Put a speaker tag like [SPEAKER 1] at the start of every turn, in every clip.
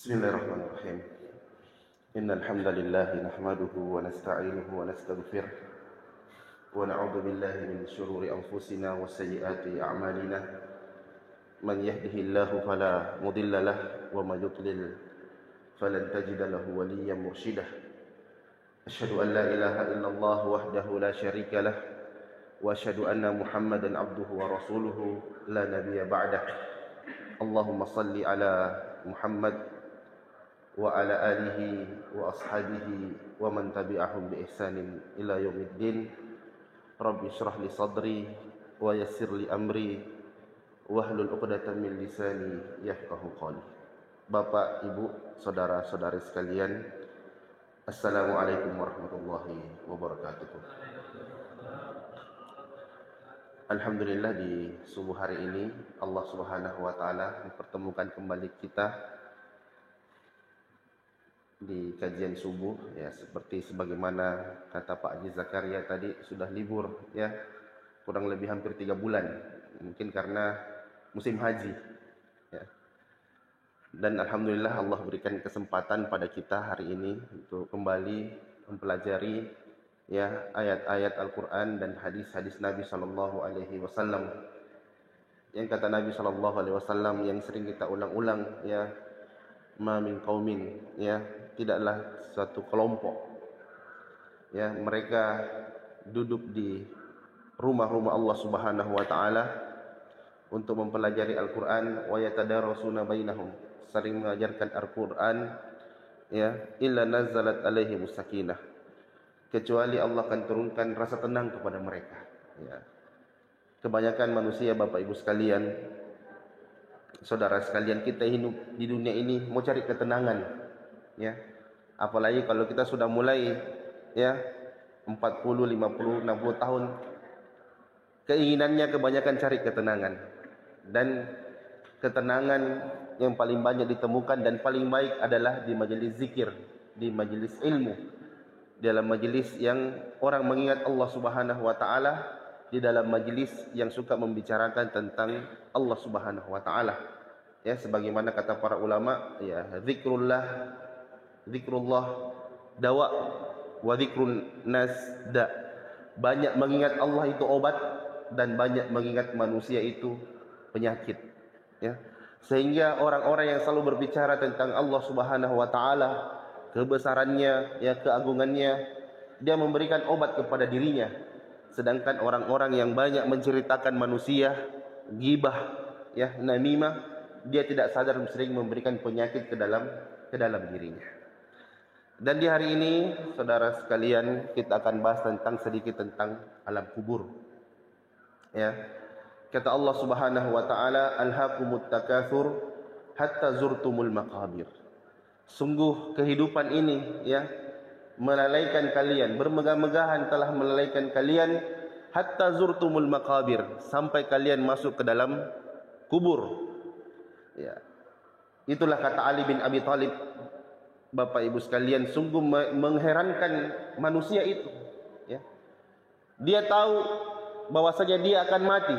[SPEAKER 1] Bismillahirrahmanirrahim. Innal hamdalillah nahmaduhu wa nasta'inuhu wa nastaghfiruh wa na'udzu billahi min shururi anfusina wa sayyiati a'malina. Man yahdihillahu fala mudilla lahu wa may yudlil falan tajida lahu waliyyan murshidah. Asyhadu an la ilaha illallah wahdahu la syarika lah wa asyhadu anna Muhammadan abduhu wa rasuluhu la nabiyya ba'dah. Allahumma salli ala Muhammad wa ala alihi wa ashabihi wa man tabi'ahum bi ihsanin ila yaumiddin. Rabbi shrah li sadri wa yassir li amri wahlul 'uqdatam min lisani yafqahu qawli. Bapak, Ibu, saudara-saudari sekalian, Assalamualaikum warahmatullahi wabarakatuh. Alhamdulillah, di subuh hari ini Allah Subhanahu wa taala mempertemukan kembali kita di kajian subuh, ya, seperti sebagaimana kata Pak Haji Zakaria tadi, sudah libur, ya, kurang lebih hampir 3 bulan, mungkin karena musim haji, ya. Dan alhamdulillah Allah berikan kesempatan pada kita hari ini untuk kembali mempelajari, ya, ayat-ayat Al-Quran dan hadis-hadis Nabi Sallallahu Alaihi Wasallam. Yang kata Nabi Sallallahu Alaihi Wasallam yang sering kita ulang-ulang, ya, ma min qaumin, ya, tidaklah suatu kelompok, ya, mereka duduk di rumah-rumah Allah Subhanahu wa taala untuk mempelajari Al-Qur'an, wa yatadarasuna bainahum, saling mengajarkan Al-Qur'an, ya, illa nazzalat alaihimus sakinah, kecuali Allah akan turunkan rasa tenang kepada mereka, ya. Kebanyakan manusia, Bapak Ibu sekalian, saudara sekalian, kita hidup di dunia ini mau cari ketenangan, ya. Apalagi kalau kita sudah mulai, ya, 40, 50, 60 tahun, keinginannya kebanyakan cari ketenangan. Dan ketenangan yang paling banyak ditemukan dan paling baik adalah di majelis zikir, di majelis ilmu, dalam majelis yang orang mengingat Allah Subhanahu wa taala, di dalam majelis yang suka membicarakan tentang Allah Subhanahu wa taala, ya, sebagaimana kata para ulama, ya, zikrullah dawa wa zikrun nas da. Banyak mengingat Allah itu obat, dan banyak mengingat manusia itu penyakit, ya. Sehingga orang-orang yang selalu berbicara tentang Allah Subhanahu wa taala, kebesarannya, ya, keagungannya, dia memberikan obat kepada dirinya. Sedangkan orang-orang yang banyak menceritakan manusia, ghibah, ya, namimah, dia tidak sadar sering memberikan penyakit ke dalam dirinya. Dan di hari ini, saudara sekalian, kita akan bahas sedikit tentang alam kubur, ya. Kata Allah Subhanahu wa taala, alhaqumut takatsur hatta zurtumul maqabir. Sungguh kehidupan ini, ya, melalaikan kalian, bermegah-megahan telah melalaikan kalian, hatta zurtumul maqabir, sampai kalian masuk ke dalam kubur, ya. Itulah kata Ali bin Abi Thalib, Bapak Ibu sekalian, sungguh mengherankan manusia itu, ya. Dia tahu bahwasanya dia akan mati,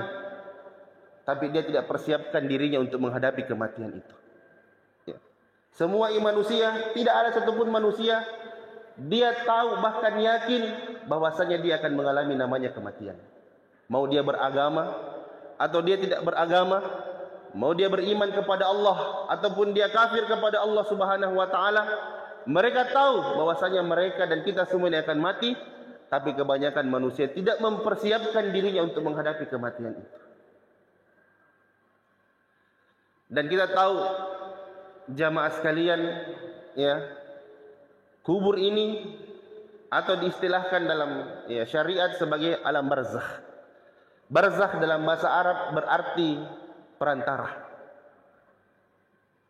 [SPEAKER 1] tapi dia tidak persiapkan dirinya untuk menghadapi kematian itu, ya. Semua manusia, tidak ada satupun manusia, dia tahu, bahkan yakin bahwasanya dia akan mengalami namanya kematian. Mau dia beragama atau dia tidak beragama, mau dia beriman kepada Allah ataupun dia kafir kepada Allah Subhanahu wa taala, mereka tahu bahwasanya mereka dan kita semua ini akan mati, tapi kebanyakan manusia tidak mempersiapkan dirinya untuk menghadapi kematian itu. Dan kita tahu, jamaah sekalian, ya, kubur ini atau diistilahkan dalam, ya, syariat sebagai alam barzakh. Barzakh dalam bahasa Arab berarti perantara,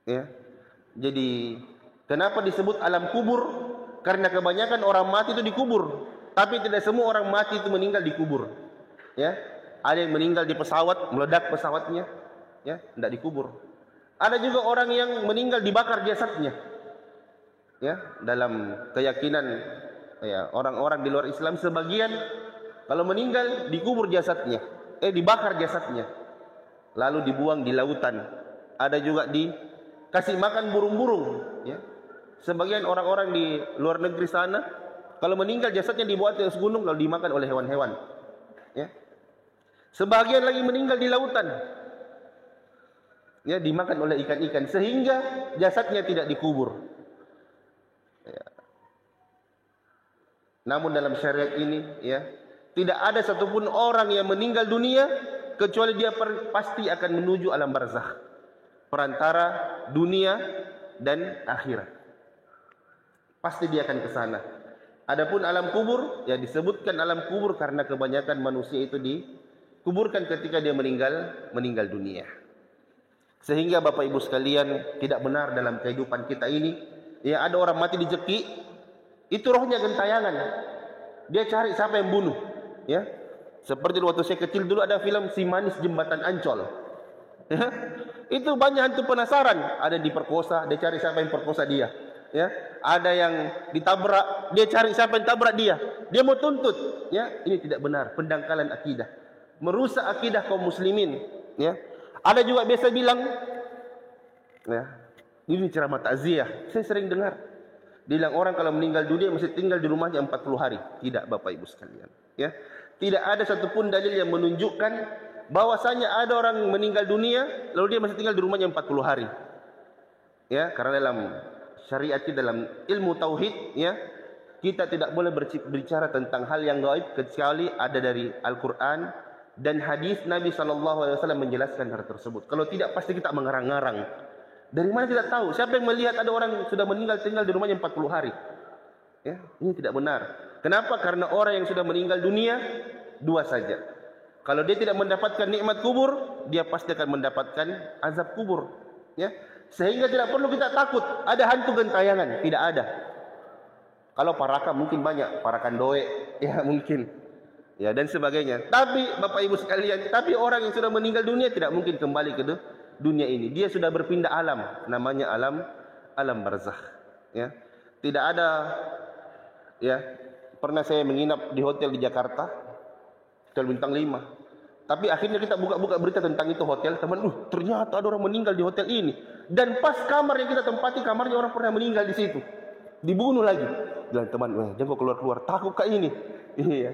[SPEAKER 1] ya. Jadi kenapa disebut alam kubur? Karena kebanyakan orang mati itu dikubur, tapi tidak semua orang mati itu meninggal di kubur, ya. Ada yang meninggal di pesawat, meledak pesawatnya, ya, tidak dikubur. Ada juga orang yang meninggal dibakar jasadnya, ya. Dalam keyakinan, ya, orang-orang di luar Islam, sebagian kalau meninggal dikubur jasadnya, dibakar jasadnya, lalu dibuang di lautan. Ada juga kasih makan burung-burung, ya. Sebagian orang-orang di luar negeri sana, kalau meninggal jasadnya dibawa ke atas gunung lalu dimakan oleh hewan-hewan, ya. Sebagian lagi meninggal di lautan, ya, dimakan oleh ikan-ikan sehingga jasadnya tidak dikubur, ya. Namun dalam syariat ini, ya, tidak ada satupun orang yang meninggal dunia kecuali dia pasti akan menuju alam barzakh, perantara dunia dan akhirat. Pasti dia akan ke sana. Adapun alam kubur, ya disebutkan alam kubur karena kebanyakan manusia itu dikuburkan ketika dia meninggal dunia. Sehingga Bapak Ibu sekalian, tidak benar dalam kehidupan kita ini, ya ada orang mati dijeki, itu rohnya gentayangan. Dia cari siapa yang bunuh, ya. Seperti waktu saya kecil dulu ada film Si Manis Jembatan Ancol. Ya. Itu banyak hantu penasaran, ada yang diperkosa, dia cari siapa yang perkosa dia. Ya, ada yang ditabrak, dia cari siapa yang tabrak dia. Dia mau tuntut, ya. Ini tidak benar, pendangkalan akidah. Merusak akidah kaum muslimin, ya. Ada juga biasa bilang, ya, ini ceramah takziah. Saya sering dengar. Bilang orang kalau meninggal dunia mesti tinggal di rumahnya 40 hari. Tidak, Bapak Ibu sekalian, ya. Tidak ada satupun dalil yang menunjukkan bahwasanya ada orang meninggal dunia lalu dia masih tinggal di rumahnya 40 hari. Ya, karena dalam syariat kita, dalam ilmu tauhid, ya, kita tidak boleh berbicara tentang hal yang gaib kecuali ada dari Al-Qur'an dan hadis Nabi SAW menjelaskan hal tersebut. Kalau tidak pasti kita mengarang-arang. Dari mana kita tahu? Siapa yang melihat ada orang sudah meninggal tinggal di rumahnya 40 hari? Ya, ini tidak benar. Kenapa? Karena orang yang sudah meninggal dunia dua saja. Kalau dia tidak mendapatkan nikmat kubur, dia pasti akan mendapatkan azab kubur. Ya, sehingga tidak perlu kita takut ada hantu gentayangan. Tidak ada. Kalau parakan mungkin banyak, parakan doe, ya mungkin, ya dan sebagainya. Tapi Bapak Ibu sekalian, tapi orang yang sudah meninggal dunia tidak mungkin kembali ke dunia ini. Dia sudah berpindah alam, namanya alam barzakh. Ya, tidak ada. Ya, pernah saya menginap di hotel di Jakarta, hotel bintang 5. Tapi akhirnya kita buka-buka berita tentang itu hotel, teman, ternyata ada orang meninggal di hotel ini. Dan pas kamar yang kita tempati, kamarnya orang pernah meninggal di situ. Dibunuh lagi. Bilang teman, jangan keluar-keluar, takut kak ini. Iya.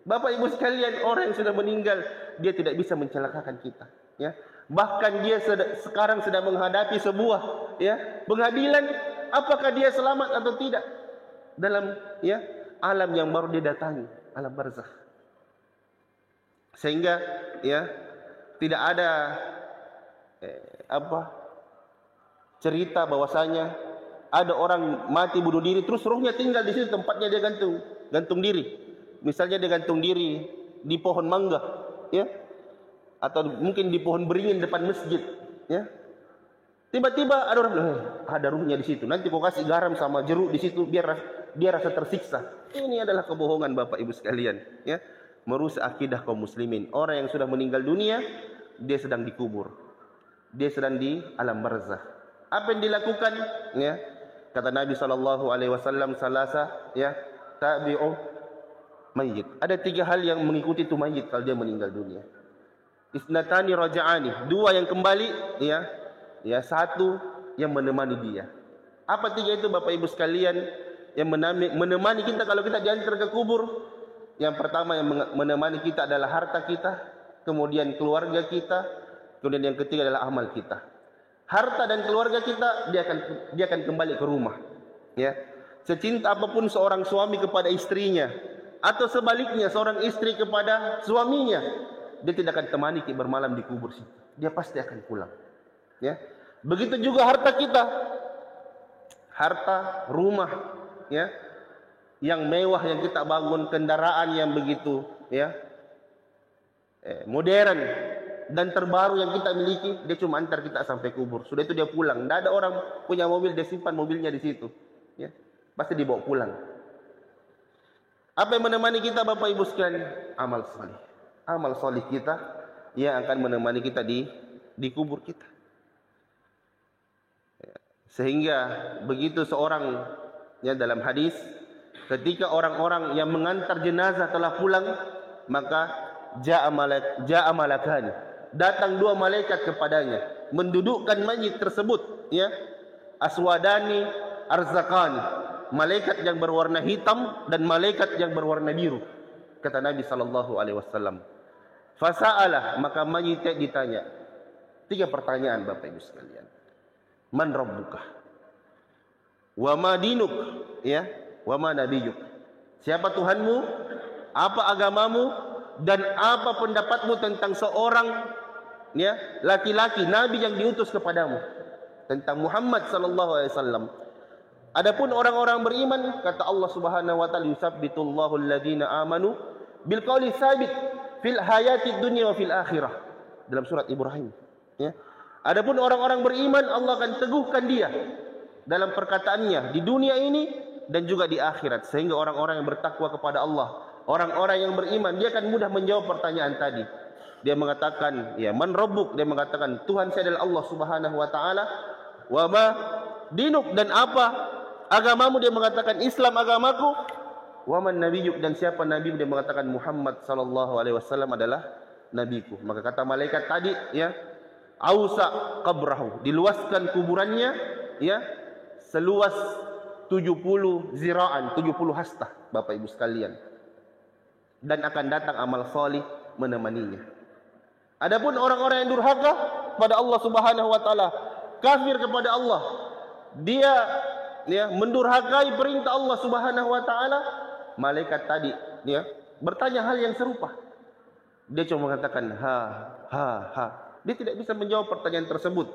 [SPEAKER 1] Bapak Ibu sekalian, orang yang sudah meninggal, dia tidak bisa mencelakakan kita, ya. Bahkan dia sekarang sedang menghadapi sebuah, ya, pengadilan, apakah dia selamat atau tidak dalam, ya, alam yang baru dia datangi, alam barzakh. Sehingga, ya, tidak ada cerita bahwasanya ada orang mati bunuh diri terus rohnya tinggal di situ tempatnya dia gantung diri. Misalnya dia gantung diri di pohon mangga, ya, atau mungkin di pohon beringin depan masjid, ya. Tiba-tiba ada orang, ada ruhnya di situ. Nanti kau kasih garam sama jeruk di situ biar dia rasa tersiksa. Ini adalah kebohongan Bapak Ibu sekalian, ya. Merusak akidah kaum muslimin. Orang yang sudah meninggal dunia, dia sedang dikubur. Dia sedang di alam barzakh. Apa yang dilakukan, ya? Kata Nabi SAW, salasa, ya, tabi'u mayyit. Ada 3 hal yang mengikuti itu mayit kalau dia meninggal dunia. Isnatani raja'ani, 2 yang kembali, ya. Ya, 1 yang menemani dia. Apa 3 itu Bapak Ibu sekalian? Yang menemani kita kalau kita diantar ke kubur. Yang pertama yang menemani kita adalah harta kita, kemudian keluarga kita, kemudian yang ketiga adalah amal kita. Harta dan keluarga kita dia akan kembali ke rumah, ya. Secinta apapun seorang suami kepada istrinya atau sebaliknya seorang istri kepada suaminya, dia tidak akan temani kita bermalam di kubur situ. Dia pasti akan pulang, ya. Begitu juga harta kita. Harta, rumah, ya, yang mewah yang kita bangun, kendaraan yang begitu, ya, modern dan terbaru yang kita miliki, dia cuma antar kita sampai kubur. Sudah itu dia pulang. Tidak ada orang punya mobil dia simpan mobilnya di situ, ya, pasti dibawa pulang. Apa yang menemani kita Bapak Ibu sekalian? Amal salih. Amal salih kita yang akan menemani kita di kubur kita. Sehingga begitu seorang, ya, dalam hadis, ketika orang-orang yang mengantar jenazah telah pulang, maka ja'a malakani, datang 2 malaikat kepadanya. mendudukkan mayit tersebut, ya, aswadani arzakani, malaikat yang berwarna hitam dan malaikat yang berwarna biru, kata Nabi sallallahu alaihi wasallam. Fasa'alah, maka mayit ditanya 3 pertanyaan Bapak Ibu sekalian. Man rabbuka? Wa ma dinuk? Ya, wa ma nabiyuk? Siapa Tuhanmu? Apa agamamu? Dan apa pendapatmu tentang seorang, ya, laki-laki nabi yang diutus kepadamu, tentang Muhammad sallallahu alaihi wasallam. Adapun orang-orang beriman, kata Allah Subhanahu wa taala, yusabbitullahu alladhina amanu bil qauli tsabit fil hayatid dunya wa fil akhirah, dalam surat Ibrahim, ya. Adapun orang-orang beriman, Allah akan teguhkan dia dalam perkataannya di dunia ini dan juga di akhirat, sehingga orang-orang yang bertakwa kepada Allah, orang-orang yang beriman, dia akan mudah menjawab pertanyaan tadi. Dia mengatakan, ya, man rabbuk? Dia mengatakan, Tuhan saya adalah Allah Subhanahu wa taala. Wa ma dinuk? Dan apa agamamu? Dia mengatakan Islam agamaku. Wa man nabiyyuk? Dan siapa nabimu? Dia mengatakan Muhammad sallallahu alaihi wasallam adalah nabiku. Maka kata malaikat tadi, ya, ausa qabrahu, diluaskan kuburannya, ya, seluas 70 ziraan, 70 hastah, Bapak Ibu sekalian. Dan akan datang amal salih menemaninya. Adapun orang-orang yang durhaka kepada Allah Subhanahu wa taala, kafir kepada Allah, dia, ya, mendurhakai perintah Allah Subhanahu wa taala, malaikat tadi, ya, bertanya hal yang serupa. Dia cuma mengatakan ha. Dia tidak bisa menjawab pertanyaan tersebut.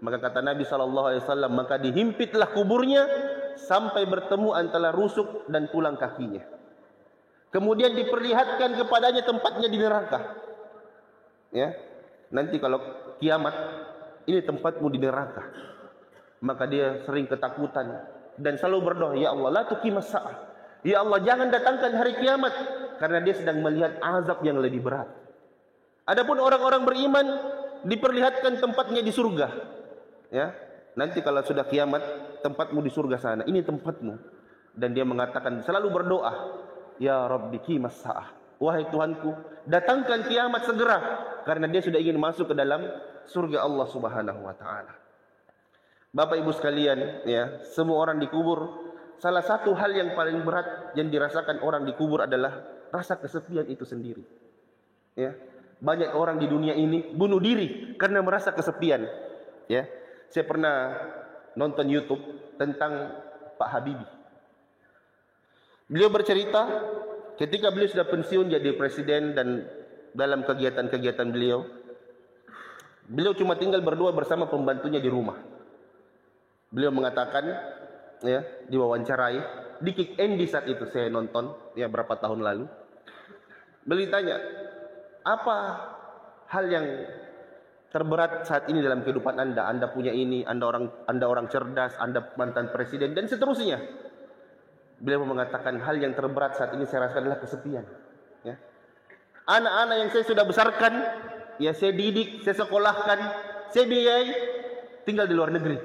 [SPEAKER 1] Maka kata Nabi sallallahu alaihi wasallam, maka dihimpitlah kuburnya sampai bertemu antara rusuk dan tulang kakinya. Kemudian diperlihatkan kepadanya tempatnya di neraka. Ya, nanti kalau kiamat, ini tempatmu di neraka. Maka dia sering ketakutan dan selalu berdoa, ya Allah, la tuqimas sa'ah. Ya Allah, jangan datangkan hari kiamat, karena dia sedang melihat azab yang lebih berat. Adapun orang-orang beriman diperlihatkan tempatnya di surga. Ya, nanti kalau sudah kiamat, tempatmu di surga sana. Ini tempatmu. Dan dia mengatakan, selalu berdoa, ya Rabbi qimas sa'ah, wahai Tuhanku, datangkan kiamat segera, karena dia sudah ingin masuk ke dalam surga Allah Subhanahu wa taala. Bapak Ibu sekalian, ya, semua orang dikubur. Salah satu hal yang paling berat yang dirasakan orang dikubur adalah rasa kesepian itu sendiri. Ya, banyak orang di dunia ini bunuh diri karena merasa kesepian. Ya, saya pernah nonton YouTube tentang Pak Habibie. Beliau bercerita ketika beliau sudah pensiun jadi presiden, dan dalam kegiatan-kegiatan beliau cuma tinggal berdua bersama pembantunya di rumah. Beliau mengatakan, ya, diwawancarai di Kick Andy saat itu saya nonton, ya, berapa tahun lalu. Beliau ditanya, apa hal yang terberat saat ini dalam kehidupan Anda? Anda punya ini, Anda orang cerdas, Anda mantan presiden, dan seterusnya. Beliau mengatakan, hal yang terberat saat ini saya rasakan adalah kesepian. Ya. Anak-anak yang saya sudah besarkan, ya, saya didik, saya sekolahkan, saya biayai, tinggal di luar negeri.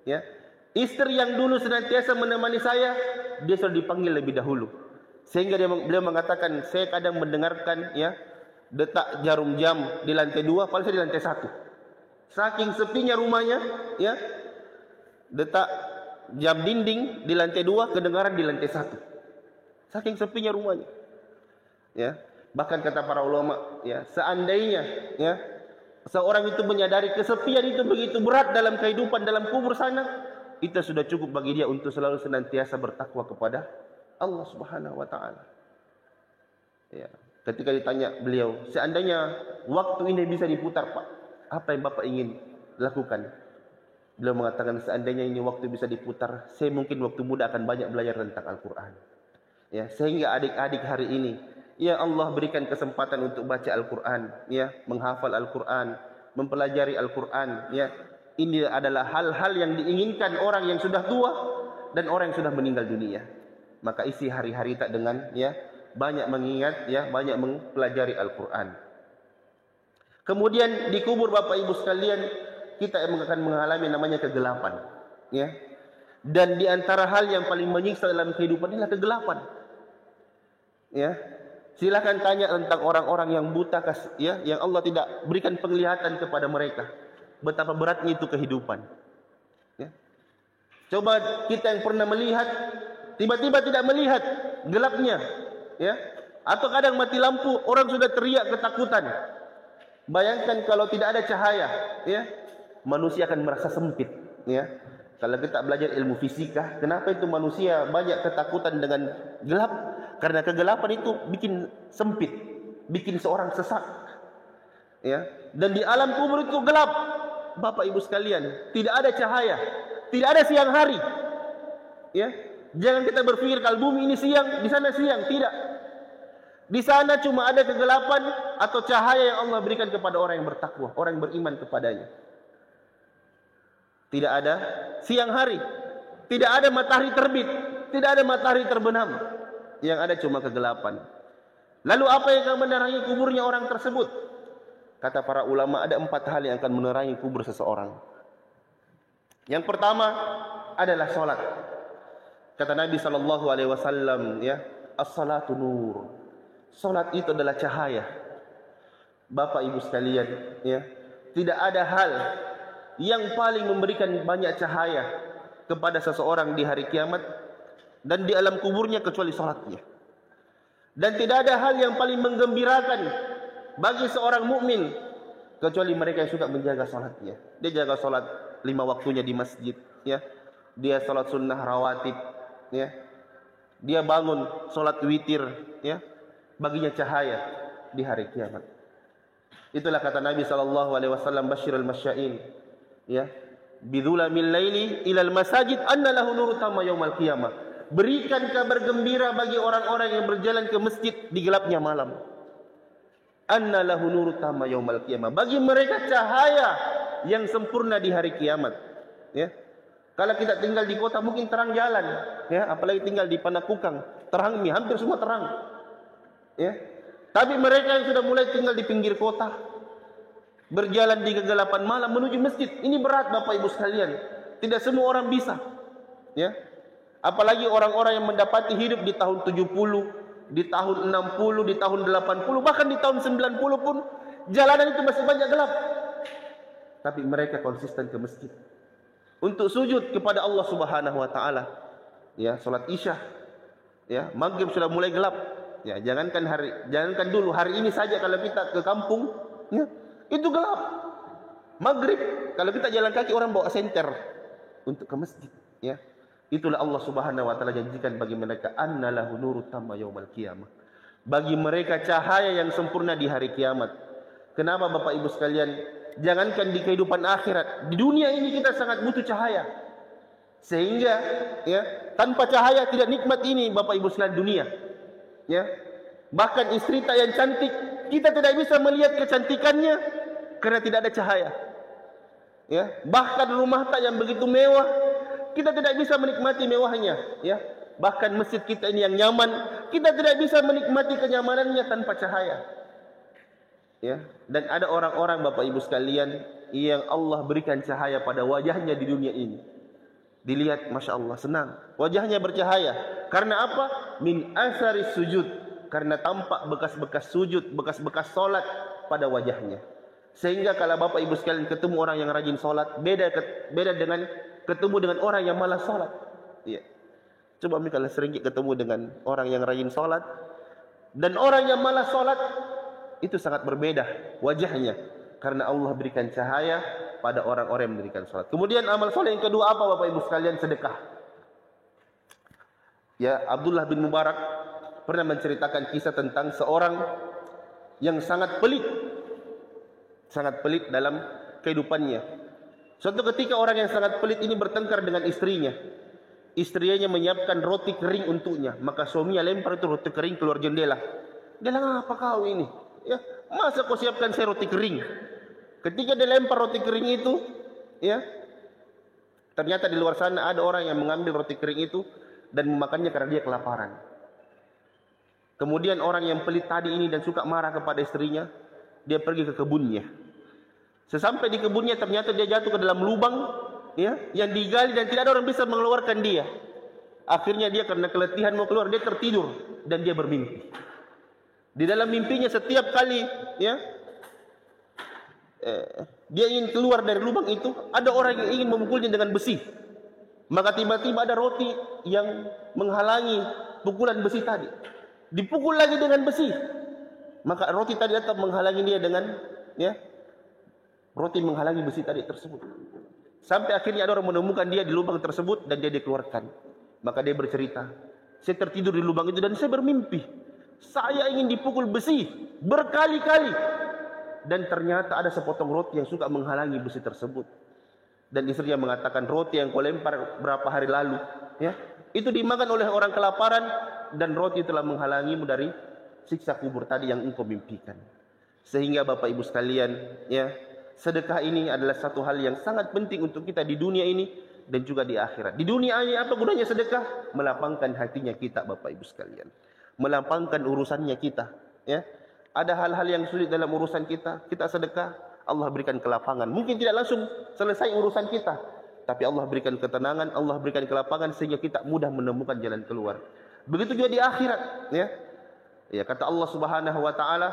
[SPEAKER 1] Ya. Istri yang dulu senantiasa menemani saya, dia sudah dipanggil lebih dahulu. Sehingga beliau mengatakan, saya kadang mendengarkan, ya, detak jarum jam di lantai 2, padahal saya di lantai 1. Saking sepinya rumahnya, ya, detak jam dinding di lantai 2 kedengaran di lantai 1. Saking sepinya rumahnya. Ya, bahkan kata para ulama, ya, seandainya, ya, seorang itu menyadari kesepian itu begitu berat dalam kehidupan dalam kubur sana, itu sudah cukup bagi dia untuk selalu senantiasa bertakwa kepada Allah Subhanahu wa taala. Ya, ketika ditanya beliau, seandainya waktu ini bisa diputar, Pak, apa yang Bapak ingin lakukan? Beliau mengatakan, seandainya ini waktu bisa diputar, saya mungkin waktu muda akan banyak belajar tentang Al-Quran. Ya, sehingga adik-adik hari ini, ya Allah berikan kesempatan untuk baca Al-Quran, ya, menghafal Al-Quran, mempelajari Al-Quran. Ya, ini adalah hal-hal yang diinginkan orang yang sudah tua dan orang yang sudah meninggal dunia. Maka isi hari-hari tak dengan, ya, banyak mengingat, ya, banyak mempelajari Al-Quran. Kemudian dikubur Bapak Ibu sekalian, kita akan mengalami namanya kegelapan, ya. Dan di antara hal yang paling menyiksa dalam kehidupan adalah kegelapan. Ya. Silakan tanya tentang orang-orang yang buta, ya, yang Allah tidak berikan penglihatan kepada mereka. betapa beratnya itu kehidupan. Ya. Coba kita yang pernah melihat, tiba-tiba tidak melihat gelapnya, ya. Atau kadang mati lampu, orang sudah teriak ketakutan. Bayangkan kalau tidak ada cahaya, ya, manusia akan merasa sempit, ya. Kalau kita belajar ilmu fisika, kenapa itu manusia banyak ketakutan dengan gelap? Karena kegelapan itu bikin sempit, bikin seorang sesak, ya. Dan di alam kubur itu gelap, Bapak Ibu sekalian, tidak ada cahaya, tidak ada siang hari, ya. Jangan kita berpikir kalau bumi ini siang, di sana siang, tidak. Di sana cuma ada kegelapan atau cahaya yang Allah berikan kepada orang yang bertakwa, orang yang beriman kepadanya. Tidak ada siang hari, tidak ada matahari terbit, tidak ada matahari terbenam. Yang ada cuma kegelapan. Lalu apa yang akan menerangi kuburnya orang tersebut? Kata para ulama, ada 4 hal yang akan menerangi kubur seseorang. Yang pertama adalah salat. Kata Nabi SAW, ya, as-salatu nur. Salat itu adalah cahaya. Bapak Ibu sekalian, ya, tidak ada hal yang paling memberikan banyak cahaya kepada seseorang di hari kiamat dan di alam kuburnya kecuali salatnya. Dan tidak ada hal yang paling menggembirakan bagi seorang mukmin kecuali mereka yang suka menjaga salatnya. Dia jaga salat 5 waktunya di masjid, ya. Dia salat sunnah rawatib, ya. Dia bangun salat witir, ya. Baginya cahaya di hari kiamat. Itulah kata Nabi SAW, basyirul masya'in, ya, bidzulamil laili ilal masajid anna lahu nuru tamma yaumal qiyamah. Berikan kabar gembira bagi orang-orang yang berjalan ke masjid di gelapnya malam. Anna lahu nuru tamma yaumal qiyamah. Bagi mereka cahaya yang sempurna di hari kiamat, ya. Kalau kita tinggal di kota mungkin terang jalan, ya, apalagi tinggal di Panakukang, terang, hampir semua terang. Ya. Tapi mereka yang sudah mulai tinggal di pinggir kota, berjalan di kegelapan malam menuju masjid, ini berat Bapak Ibu sekalian. Tidak semua orang bisa, ya. Apalagi orang-orang yang mendapati hidup di tahun 70, di tahun 60, di tahun 80, bahkan di tahun 90 pun jalanan itu masih banyak gelap. Tapi mereka konsisten ke masjid untuk sujud kepada Allah Subhanahu wa taala. Ya, salat Isya, ya, maghrib sudah mulai gelap. Ya, jangankan dulu, hari ini saja kalau kita ke kampung, ya, itu gelap. Maghrib, kalau kita jalan kaki orang bawa senter untuk ke masjid, ya. Itulah Allah Subhanahu wa taala janjikan bagi mereka, annalahu nuru tamma yaumal qiyamah. Bagi mereka cahaya yang sempurna di hari kiamat. Kenapa Bapak Ibu sekalian? Jangankan di kehidupan akhirat, di dunia ini kita sangat butuh cahaya. Sehingga, ya, tanpa cahaya tidak nikmat ini Bapak Ibu sekalian dunia. Ya, bahkan istri tak yang cantik, kita tidak bisa melihat kecantikannya karena tidak ada cahaya. Ya, bahkan rumah tak yang begitu mewah, kita tidak bisa menikmati mewahnya. Ya, bahkan masjid kita ini yang nyaman, kita tidak bisa menikmati kenyamanannya tanpa cahaya. Ya, dan ada orang-orang Bapak Ibu sekalian yang Allah berikan cahaya pada wajahnya di dunia ini. Dilihat, Masya Allah, senang. Wajahnya bercahaya. Karena apa? Min asaris sujud. Karena tampak bekas-bekas sujud, bekas-bekas solat pada wajahnya. Sehingga kalau Bapak Ibu sekalian ketemu orang yang rajin solat, beda dengan ketemu dengan orang yang malas solat. Ya. Coba kalau sering ketemu dengan orang yang rajin solat dan orang yang malas solat, itu sangat berbeda wajahnya. Karena Allah berikan cahaya pada orang-orang yang mendirikan salat. Kemudian amal soleh yang kedua apa Bapak Ibu sekalian? Sedekah. Ya, Abdullah bin Mubarak pernah menceritakan kisah tentang seorang yang sangat pelit dalam kehidupannya. Suatu ketika orang yang sangat pelit ini bertengkar dengan istrinya. Istrinya menyiapkan roti kering untuknya, maka suaminya lempar itu roti kering keluar jendela. Dia bilang, apa kau ini? Ya, masa kau siapkan saya roti kering? Ketika dia lempar roti kering itu, ya, ternyata di luar sana ada orang yang mengambil roti kering itu dan memakannya karena dia kelaparan. Kemudian orang yang pelit tadi ini dan suka marah kepada istrinya, dia pergi ke kebunnya. Sesampai di kebunnya ternyata dia jatuh ke dalam lubang, ya, yang digali dan tidak ada orang bisa mengeluarkan dia. Akhirnya dia karena keletihan mau keluar, dia tertidur dan dia bermimpi. Di dalam mimpinya setiap kali, ya, dia ingin keluar dari lubang itu, ada orang yang ingin memukulnya dengan besi. Maka tiba-tiba ada roti yang menghalangi pukulan besi tadi. Dipukul lagi dengan besi. Maka roti tadi tetap menghalangi dia dengan roti menghalangi besi tadi tersebut. Sampai akhirnya ada orang menemukan dia di lubang tersebut dan dia dikeluarkan. Maka dia bercerita, saya tertidur di lubang itu dan saya bermimpi. Saya ingin dipukul besi berkali-kali. Dan ternyata ada sepotong roti yang suka menghalangi besi tersebut. Dan istrinya mengatakan, roti yang kau lempar berapa hari lalu, itu dimakan oleh orang kelaparan, dan roti telah menghalangimu dari siksa kubur tadi yang engkau mimpikan. Sehingga Bapak Ibu sekalian, sedekah ini adalah satu hal yang sangat penting untuk kita di dunia ini dan juga di akhirat. Di dunia ini apa gunanya sedekah? Melapangkan hatinya kita, Bapak Ibu sekalian. Melapangkan urusannya kita, Ada hal-hal yang sulit dalam urusan kita, kita sedekah, Allah berikan kelapangan. Mungkin tidak langsung selesai urusan kita, tapi Allah berikan ketenangan, Allah berikan kelapangan sehingga kita mudah menemukan jalan keluar. Begitu juga di akhirat, kata Allah Subhanahu wa taala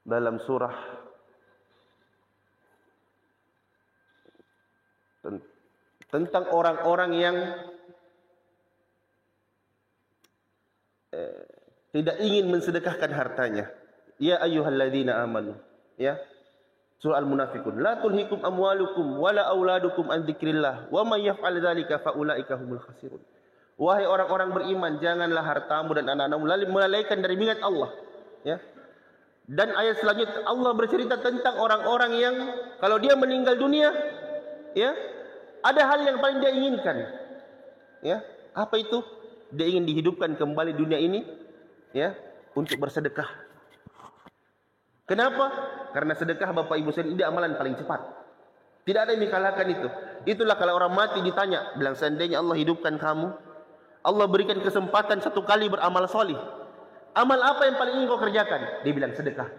[SPEAKER 1] dalam surah tentang orang-orang yang tidak ingin mensedekahkan hartanya. Ya ayyuhalladzina amanu. Surah Al-Munafiqun. La tulhikum amwalukum wala auladukum an dzikrillah wa may yaf'al dzalika faulaika humul khasirun. Wahai orang-orang beriman, janganlah hartamu dan anak-anakmu melalaikan dari ingat Allah. Dan ayat selanjutnya Allah bercerita tentang orang-orang yang kalau dia meninggal dunia, ada hal yang paling dia inginkan. Apa itu? Dia ingin dihidupkan kembali dunia ini, untuk bersedekah. Kenapa? Karena sedekah Bapak Ibu sekalian ini amalan paling cepat. Tidak ada yang dikalahkan itu. Itulah kalau orang mati ditanya, bilang seandainya Allah hidupkan kamu, Allah berikan kesempatan satu kali beramal solih. Amal apa yang paling ingin kau kerjakan? Dia bilang sedekah.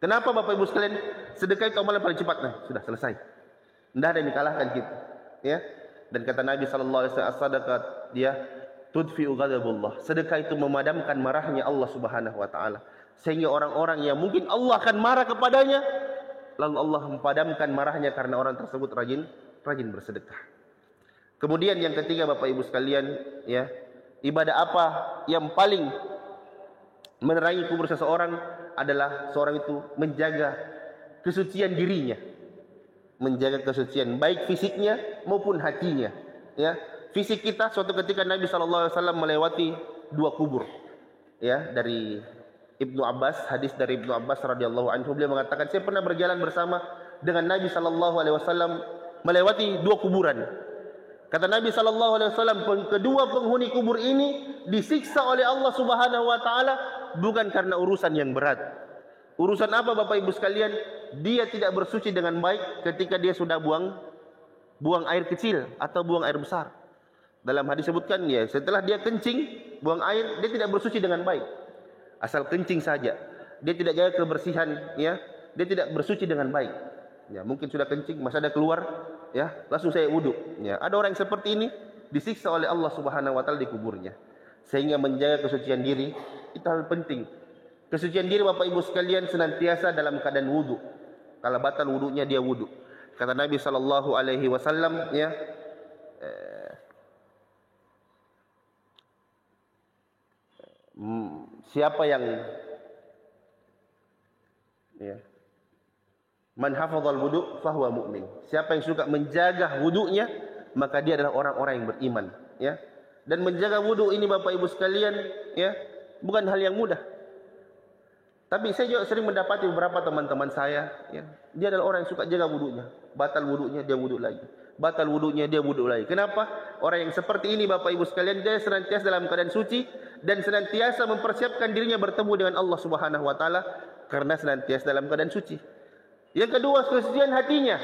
[SPEAKER 1] Kenapa Bapak Ibu sekalian? Sedekah itu amalan paling cepat. Nah, sudah selesai. Tidak ada yang dikalahkan kita. Dan kata Nabi SAW, as-sadaqat tudfi'u ghadabullah. Sedekah itu memadamkan marahnya Allah Subhanahu wa taala. Sehingga orang-orang yang mungkin Allah akan marah kepadanya, lalu Allah memadamkan marahnya karena orang tersebut rajin bersedekah. Kemudian yang ketiga Bapak Ibu sekalian, ibadah apa yang paling menerangi kubur seseorang adalah seorang itu menjaga kesucian dirinya. Menjaga kesucian baik fisiknya maupun hatinya. Fisik kita suatu ketika Nabi SAW melewati dua kubur. Dari Ibnu Abbas, hadis dari Ibnu Abbas radhiyallahu anhu, beliau mengatakan, saya pernah berjalan bersama dengan Nabi SAW melewati dua kuburan. Kata Nabi SAW, kedua penghuni kubur ini disiksa oleh Allah Subhanahu wa taala bukan karena urusan yang berat. Urusan apa Bapak Ibu sekalian? Dia tidak bersuci dengan baik ketika dia sudah buang air kecil atau buang air besar. Dalam hadis sebutkan setelah dia kencing, buang air, dia tidak bersuci dengan baik. Asal kencing saja. Dia tidak jaga kebersihan, dia tidak bersuci dengan baik. Mungkin sudah kencing, masa ada keluar, langsung saya wudu. Ada orang yang seperti ini disiksa oleh Allah Subhanahu wa taala di kuburnya. Sehingga menjaga kesucian diri itu hal penting. Kesucian diri Bapak Ibu sekalian senantiasa dalam keadaan wudu. Kalau batal wudunya dia wudu. Kata Nabi sallallahu alaihi wasallam, siapa yang man hafadzal wudu fahuwa mu'min. Siapa yang suka menjaga wudunya, maka dia adalah orang-orang yang beriman, Dan menjaga wudu ini Bapak Ibu sekalian, bukan hal yang mudah. Tapi saya juga sering mendapati beberapa teman-teman saya, dia adalah orang yang suka jaga wudunya. Batal wudunya dia wudu lagi. Batal wudunya dia wudu lagi. Kenapa? Orang yang seperti ini Bapak Ibu sekalian, dia senantiasa dalam keadaan suci dan senantiasa mempersiapkan dirinya bertemu dengan Allah Subhanahu wa taala karena senantiasa dalam keadaan suci. Yang kedua, kesucian hatinya.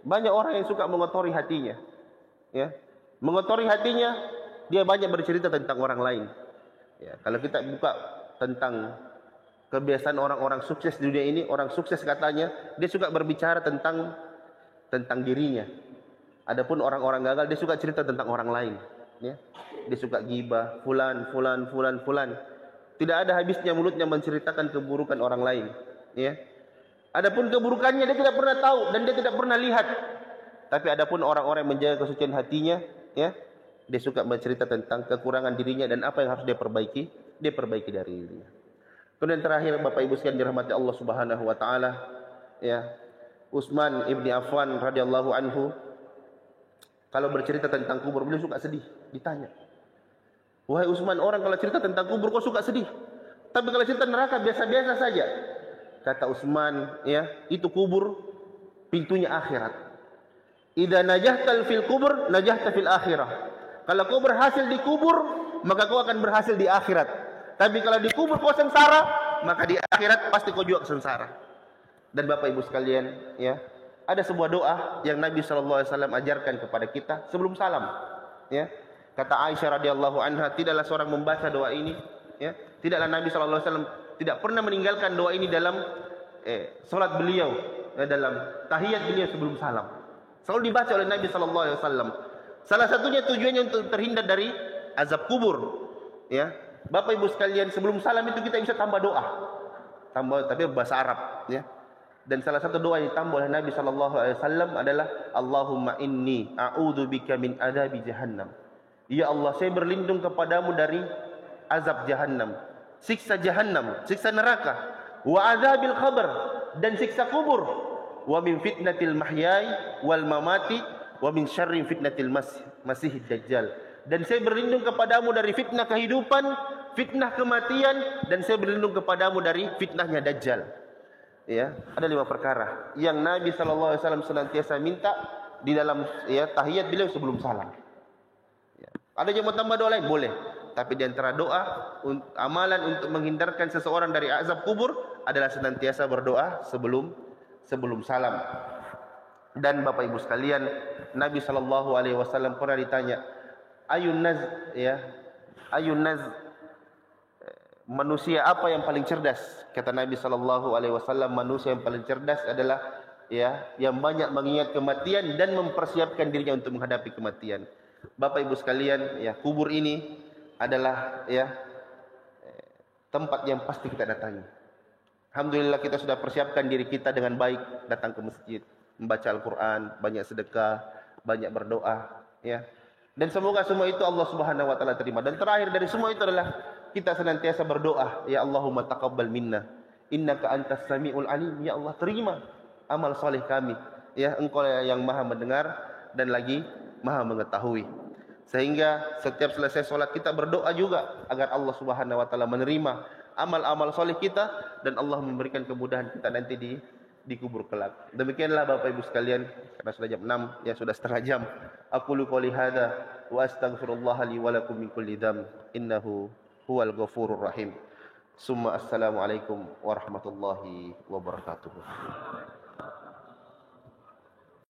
[SPEAKER 1] Banyak orang yang suka mengotori hatinya. Mengotori hatinya, dia banyak bercerita tentang orang lain. Kalau kita buka tentang kebiasaan orang-orang sukses di dunia ini, orang sukses katanya dia suka berbicara tentang dirinya. Adapun orang-orang gagal dia suka cerita tentang orang lain. Dia suka ghibah, fulan. Tidak ada habisnya mulutnya menceritakan keburukan orang lain, ya. Adapun keburukannya dia tidak pernah tahu dan dia tidak pernah lihat. Tapi adapun orang-orang yang menjaga kesucian hatinya, ya, dia suka bercerita tentang kekurangan dirinya dan apa yang harus dia perbaiki dari dirinya. Kemudian terakhir, Bapak Ibu sekalian dirahmati Allah Subhanahu wa taala, ya. Utsman ibni Affan radhiyallahu anhu kalau bercerita tentang kubur beliau suka sedih. Ditanya, "Wahai Utsman, orang kalau cerita tentang kubur kok suka sedih? Tapi kalau cerita neraka biasa-biasa saja." Kata Utsman, ya, itu kubur pintunya akhirat. Idza najahtal fil kubur, najahta fil akhirah. Kalau kau berhasil di kubur, maka kau akan berhasil di akhirat. Tapi kalau di kubur kau sengsara, maka di akhirat pasti kau juga sengsara. Dan Bapak Ibu sekalian, ya, ada sebuah doa yang Nabi sallallahu alaihi wasallam ajarkan kepada kita sebelum salam, ya. Kata Aisyah radhiyallahu anha, tidaklah seorang membaca doa ini, ya. Tidaklah Nabi sallallahu alaihi wasallam tidak pernah meninggalkan doa ini dalam salat beliau, dalam tahiyat beliau sebelum salam. Selalu dibaca oleh Nabi sallallahu alaihi wasallam. Salah satunya tujuannya untuk terhindar dari azab kubur, ya. Bapak Ibu sekalian, sebelum salam itu kita bisa tambah doa. Tambah tapi bahasa Arab, ya. Dan salah satu doa yang ditambah oleh Nabi sallallahu alaihi wasallam adalah Allahumma inni a'udzubika min adzabi jahannam. Ya Allah, saya berlindung kepadamu dari azab jahannam, siksa jahannam, siksa neraka, wa adzabil qabr, dan siksa kubur, wa min fitnatil mahyai wal mamati, wa min syarri fitnatil masihid dajjal. Dan saya berlindung kepadamu dari fitnah kehidupan, fitnah kematian, dan saya berlindung kepadamu dari fitnahnya dajjal. Ya, ada 5 perkara yang Nabi sallallahu alaihi wasallam senantiasa minta di dalam, ya, tahiyat beliau sebelum salam. Ya. Ada yang mau tambah doa lain boleh, tapi di antara doa amalan untuk menghindarkan seseorang dari azab kubur adalah senantiasa berdoa sebelum salam. Dan Bapak Ibu sekalian, Nabi sallallahu alaihi wasallam pernah ditanya, ayun naz, manusia apa yang paling cerdas? Kata Nabi sallallahu alaihi wasallam, manusia yang paling cerdas adalah, ya, yang banyak mengingat kematian dan mempersiapkan dirinya untuk menghadapi kematian. Bapak Ibu sekalian, ya, kubur ini adalah, ya, tempat yang pasti kita datangi. Alhamdulillah kita sudah persiapkan diri kita dengan baik, datang ke masjid, membaca Al-Qur'an, banyak sedekah, banyak berdoa, ya. Dan semoga semua itu Allah Subhanahu wa taala terima. Dan terakhir dari semua itu adalah kita senantiasa berdoa, ya Allahumma taqabbal minna innaka antas samiul alim. Ya Allah, terima amal saleh kami, ya, Engkau yang Maha mendengar dan lagi Maha mengetahui. Sehingga setiap selesai salat kita berdoa juga agar Allah Subhanahu wa taala menerima amal-amal saleh kita dan Allah memberikan kemudahan kita nanti di kubur kelak. Demikianlah Bapak Ibu sekalian, karena sudah jam 6, ya, sudah setengah jam. Aqulu qouli hadza wa astaghfirullah li wa lakum min kulli dzamb innahu huwal ghafurur rahim. Summa assalamu alaikum warahmatullahi wabarakatuh.